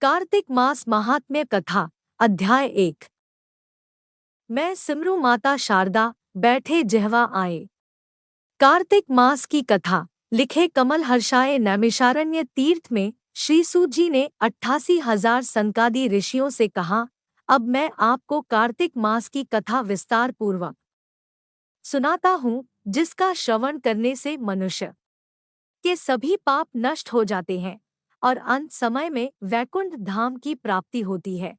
कार्तिक मास महात्म्य कथा अध्याय 1। मैं सिमरू माता शारदा बैठे जिह्वा आए। कार्तिक मास की कथा लिखे कमल हर्षाय नैमिषारण्य तीर्थ में श्री सूत जी ने 88,000 सनकादि ऋषियों से कहा, अब मैं आपको कार्तिक मास की कथा विस्तार पूर्वक सुनाता हूँ, जिसका श्रवण करने से मनुष्य के सभी पाप नष्ट हो जाते हैं और अंत समय में वैकुंठ धाम की प्राप्ति होती है।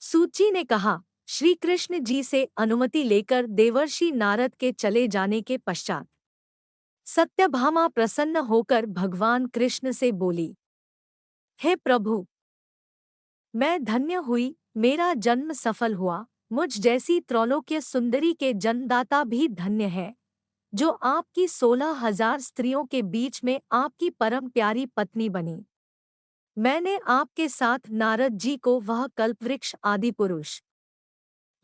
सूत जी ने कहा, श्री कृष्ण जी से अनुमति लेकर देवर्षि नारद के चले जाने के पश्चात सत्यभामा प्रसन्न होकर भगवान कृष्ण से बोली, हे प्रभु, मैं धन्य हुई, मेरा जन्म सफल हुआ। मुझ जैसी त्रैलोक्य सुंदरी के जन्मदाता भी धन्य है, जो आपकी 16,000 स्त्रियों के बीच में आपकी परम प्यारी पत्नी बनी। मैंने आपके साथ नारद जी को वह कल्पवृक्ष आदि पुरुष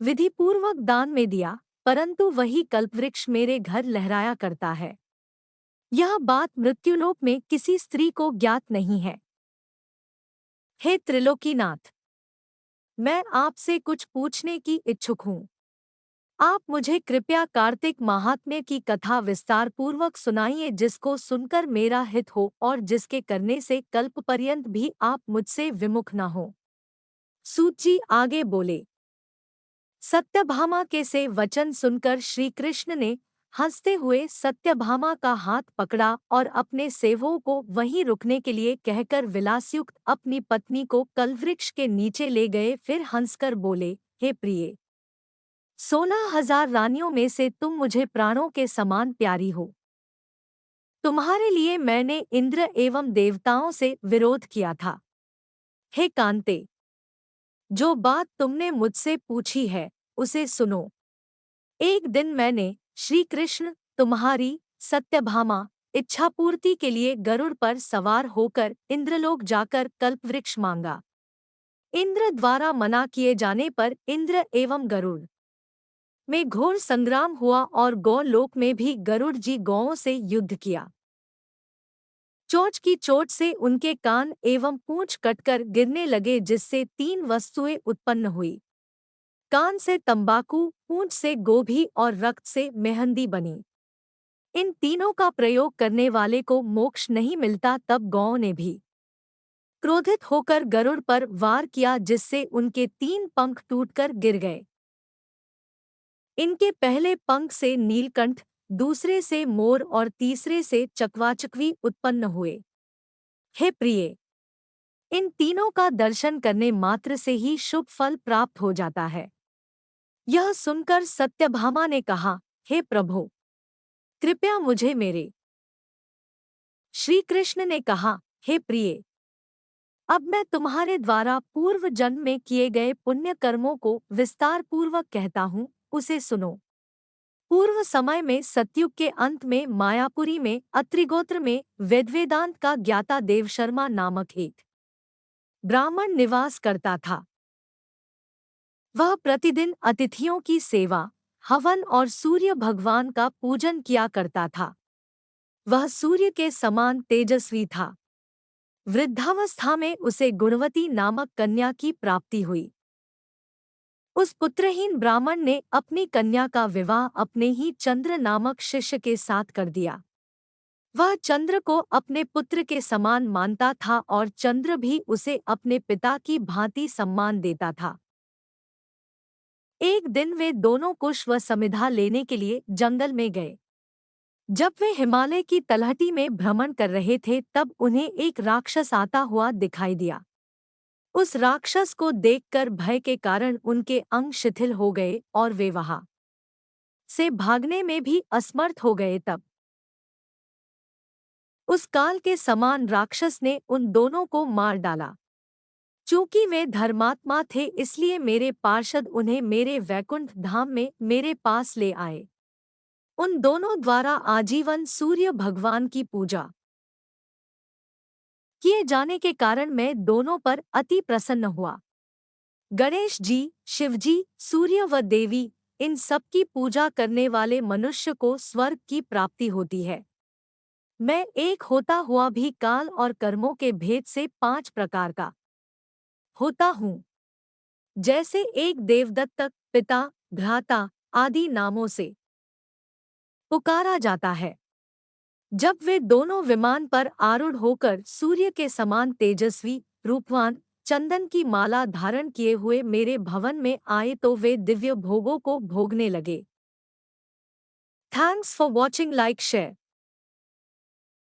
विधिपूर्वक दान में दिया, परंतु वही कल्पवृक्ष मेरे घर लहराया करता है। यह बात मृत्युलोक में किसी स्त्री को ज्ञात नहीं है। हे त्रिलोकीनाथ, मैं आपसे कुछ पूछने की इच्छुक हूँ। आप मुझे कृपया कार्तिक महात्म्य की कथा विस्तार पूर्वक सुनाइए, जिसको सुनकर मेरा हित हो और जिसके करने से कल्प पर्यंत भी आप मुझसे विमुख न हो। सूत जी आगे बोले, सत्यभामा के से वचन सुनकर श्री कृष्ण ने हंसते हुए सत्यभामा का हाथ पकड़ा और अपने सेवकों को वहीं रुकने के लिए कहकर विलासयुक्त अपनी पत्नी को कल्पवृक्ष के नीचे ले गए। फिर हंसकर बोले, हे प्रिय, 16,000 रानियों में से तुम मुझे प्राणों के समान प्यारी हो। तुम्हारे लिए मैंने इंद्र एवं देवताओं से विरोध किया था। हे कांते, जो बात तुमने मुझसे पूछी है उसे सुनो। एक दिन मैंने श्री कृष्ण तुम्हारी सत्यभामा इच्छापूर्ति के लिए गरुड़ पर सवार होकर इंद्रलोक जाकर कल्पवृक्ष मांगा। इंद्र द्वारा मना किए जाने पर इंद्र एवं गरुड़ में घोर संग्राम हुआ और गौलोक में भी गरुड़ जी गौओं से युद्ध किया। चोंच की चोट से उनके कान एवं पूंछ कटकर गिरने लगे, जिससे 3 वस्तुएं उत्पन्न हुई। कान से तंबाकू, पूंछ से गोभी और रक्त से मेहंदी बनी। इन तीनों का प्रयोग करने वाले को मोक्ष नहीं मिलता। तब गौओं ने भी क्रोधित होकर गरुड़ पर वार किया, जिससे उनके 3 पंख टूटकर गिर गए। इनके पहले पंख से नीलकंठ, दूसरे से मोर और तीसरे से चकवाचकवी उत्पन्न हुए। हे प्रिय, इन तीनों का दर्शन करने मात्र से ही शुभ फल प्राप्त हो जाता है। यह सुनकर सत्यभामा ने कहा, हे प्रभु, कृपया मुझे मेरे। श्री कृष्ण ने कहा, हे प्रिय, अब मैं तुम्हारे द्वारा पूर्व जन्म में किए गए पुण्य कर्मों को विस्तार पूर्वक कहता हूँ, उसे सुनो। पूर्व समय में सतयुग के अंत में मायापुरी में अत्रिगोत्र में वेदवेदांत का ज्ञाता देवशर्मा नामक एक ब्राह्मण निवास करता था। वह प्रतिदिन अतिथियों की सेवा, हवन और सूर्य भगवान का पूजन किया करता था। वह सूर्य के समान तेजस्वी था। वृद्धावस्था में उसे गुणवती नामक कन्या की प्राप्ति हुई। उस पुत्रहीन ब्राह्मण ने अपनी कन्या का विवाह अपने ही चंद्र नामक शिष्य के साथ कर दिया। वह चंद्र को अपने पुत्र के समान मानता था और चंद्र भी उसे अपने पिता की भांति सम्मान देता था। एक दिन वे दोनों कुश व समिधा लेने के लिए जंगल में गए। जब वे हिमालय की तलहटी में भ्रमण कर रहे थे, तब उन्हें एक राक्षस आता हुआ दिखाई दिया। उस राक्षस को देखकर भय के कारण उनके अंग शिथिल हो गए और वे वहां से भागने में भी असमर्थ हो गए। तब उस काल के समान राक्षस ने उन दोनों को मार डाला। चूंकि वे धर्मात्मा थे, इसलिए मेरे पार्षद उन्हें मेरे वैकुंठ धाम में मेरे पास ले आए। उन दोनों द्वारा आजीवन सूर्य भगवान की पूजा किए जाने के कारण मैं दोनों पर अति प्रसन्न हुआ। गणेश जी, शिव जी, सूर्य व देवी, इन सब की पूजा करने वाले मनुष्य को स्वर्ग की प्राप्ति होती है। मैं एक होता हुआ भी काल और कर्मों के भेद से 5 प्रकार का होता हूँ। जैसे एक देवदत्त पिता, भ्राता आदि नामों से पुकारा जाता है। जब वे दोनों विमान पर आरूढ़ होकर सूर्य के समान तेजस्वी, रूपवान, चंदन की माला धारण किए हुए मेरे भवन में आए तो वे दिव्य भोगों को भोगने लगे। Thanks for watching, like share.